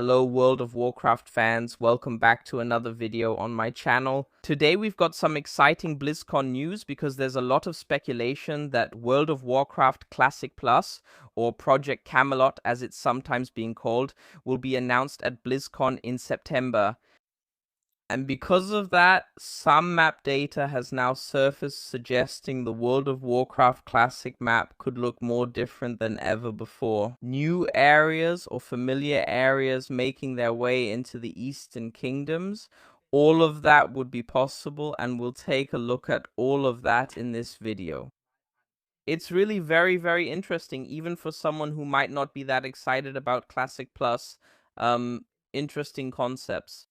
Hello World of Warcraft fans, welcome back to another video on my channel. Today we've got some exciting BlizzCon news because there's a lot of speculation that World of Warcraft Classic Plus, or Project Camelot as it's sometimes being called, will be announced at BlizzCon in September. And because of that, some map data has now surfaced suggesting the World of Warcraft Classic map could look more different than ever before. New areas or familiar areas making their way into the Eastern Kingdoms, all of that would be possible, and we'll take a look at all of that in this video. It's really very interesting, even for someone who might not be that excited about Classic Plus. Interesting concepts.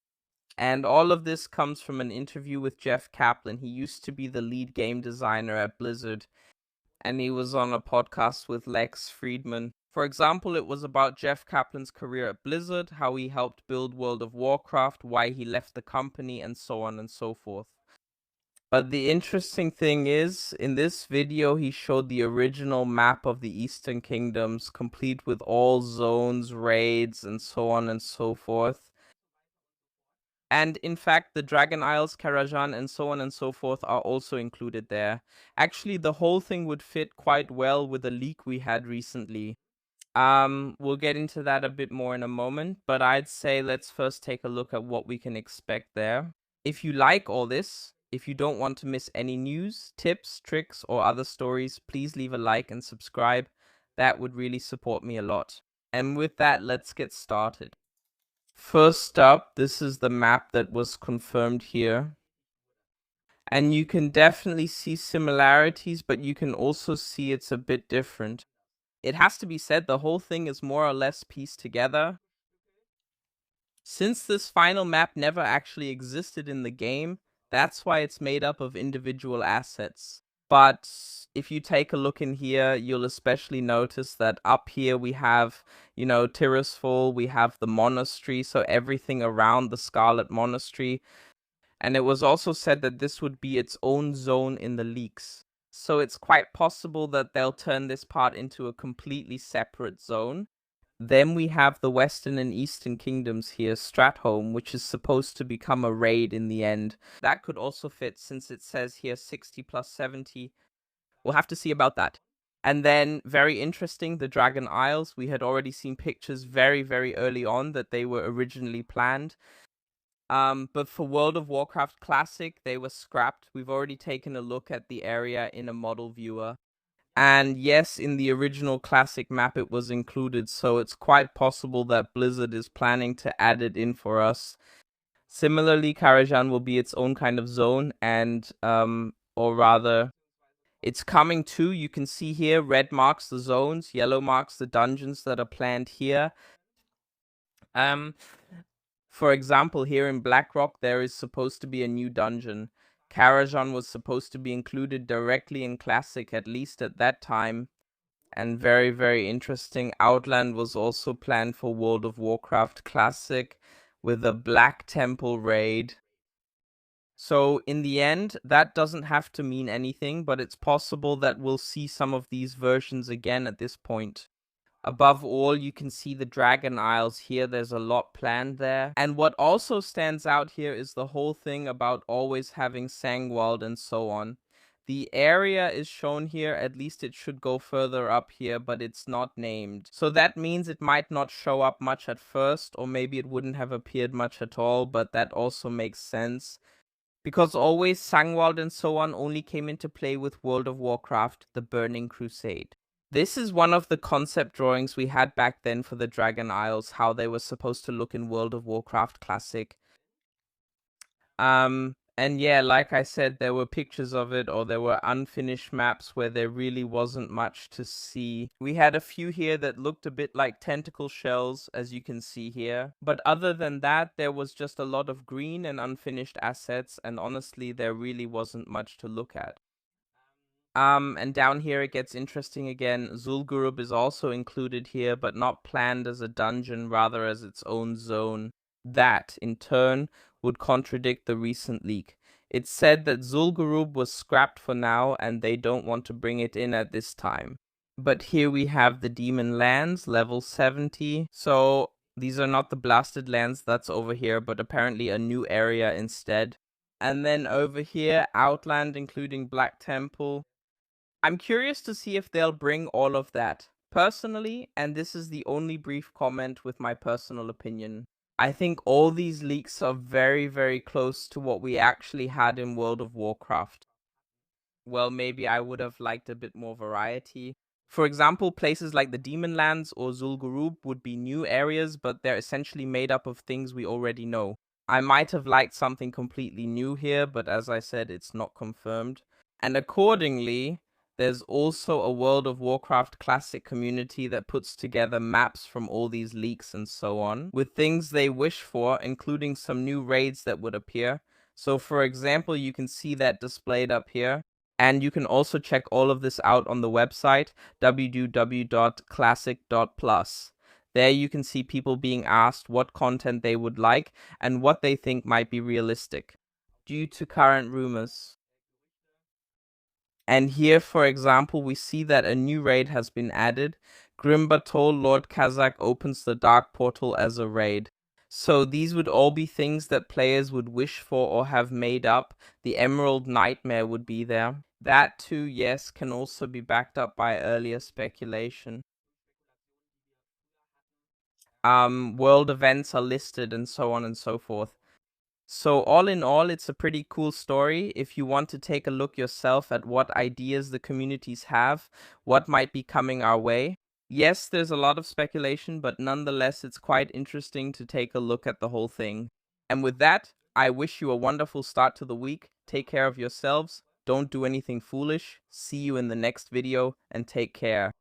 And all of this comes from an interview with Jeff Kaplan. He used to be the lead game designer at Blizzard, and he was on a podcast with Lex Friedman. For example, it was about Jeff Kaplan's career at Blizzard, how he helped build World of Warcraft, why he left the company, and so on and so forth. But the interesting thing is, in this video, he showed the original map of the Eastern Kingdoms, complete with all zones, raids, and so on and so forth. And in fact, the Dragon Isles, Karajan, and so on and so forth are also included there. Actually, the whole thing would fit quite well with a leak we had recently. We'll get into that a bit more in a moment, but I'd say let's first take a look at what we can expect there. If you like all this, if you don't want to miss any news, tips, tricks, or other stories, please leave a like and subscribe. That would really support me a lot. And with that, let's get started. First up, this is the map that was confirmed here. And you can definitely see similarities, but you can also see it's a bit different. It has to be said, the whole thing is more or less pieced together. Since this final map never actually existed in the game, that's why it's made up of individual assets. But if you take a look in here, you'll especially notice that up here we have, Tirisfal, we have the monastery, so everything around the Scarlet Monastery. And it was also said that this would be its own zone in the leaks. So it's quite possible that they'll turn this part into a completely separate zone. Then we have the Western and Eastern Kingdoms here, Stratholme, which is supposed to become a raid in the end. That could also fit since it says here 60 plus 70. We'll have to see about that. And then, very interesting, the Dragon Isles. We had already seen pictures very early on that they were originally planned. But for World of Warcraft Classic, they were scrapped. We've already taken a look at the area in a model viewer. And yes, in the original Classic map it was included, so it's quite possible that Blizzard is planning to add it in for us. Similarly, Karajan will be its own kind of zone, and, or rather, it's coming too. You can see here, red marks the zones, yellow marks the dungeons that are planned here. For example, here in Blackrock, there is supposed to be a new dungeon. Karajan was supposed to be included directly in Classic, at least at that time. And very interesting, Outland was also planned for World of Warcraft Classic with a Black Temple raid. So in the end, that doesn't have to mean anything, but it's possible that we'll see some of these versions again at this point. Above all, you can see the Dragon Isles here. There's a lot planned there. And what also stands out here is the whole thing about always having Sangwald and so on. The area is shown here, at least it should go further up here, but it's not named. So that means it might not show up much at first, or maybe it wouldn't have appeared much at all, but that also makes sense. Because always Sangwald and so on only came into play with World of Warcraft, the Burning Crusade. This is one of the concept drawings we had back then for the Dragon Isles, how they were supposed to look in World of Warcraft Classic. And yeah, like I said, there were pictures of it, or there were unfinished maps where there really wasn't much to see. We had a few here that looked a bit like tentacle shells, as you can see here. But other than that, there was just a lot of green and unfinished assets, and honestly, there really wasn't much to look at. And down here it gets interesting again. Zul'Gurub is also included here, but not planned as a dungeon, rather as its own zone. That, in turn, would contradict the recent leak. It said that Zul'Gurub was scrapped for now, and they don't want to bring it in at this time. But here we have the Demon Lands, level 70. So These are not the blasted lands that's over here, but apparently a new area instead. And then over here, Outland, including Black Temple. I'm curious to see if they'll bring all of that. Personally, and this is the only brief comment with my personal opinion, I think all these leaks are very, very close to what we actually had in World of Warcraft. Well, maybe I would have liked a bit more variety. For example, places like the Demon Lands or Zul'Gurub would be new areas, but they're essentially made up of things we already know. I might have liked something completely new here, but as I said, it's not confirmed. And accordingly, there's also a World of Warcraft Classic community that puts together maps from all these leaks and so on, with things they wish for, including some new raids that would appear. So for example, you can see that displayed up here. And you can also check all of this out on the website, www.classic.plus. There you can see people being asked what content they would like and what they think might be realistic, due to current rumors. And here, for example, we see that a new raid has been added. Grimbatol Lord Kazakh opens the Dark Portal as a raid. So these would all be things that players would wish for or have made up. The Emerald Nightmare would be there. That too, yes, can also be backed up by earlier speculation. World events are listed and so on and so forth. So all in all, it's a pretty cool story. If you want to take a look yourself at what ideas the communities have, what might be coming our way. Yes, there's a lot of speculation, but nonetheless, it's quite interesting to take a look at the whole thing. And with that, I wish you a wonderful start to the week. Take care of yourselves. Don't do anything foolish. See you in the next video, and take care.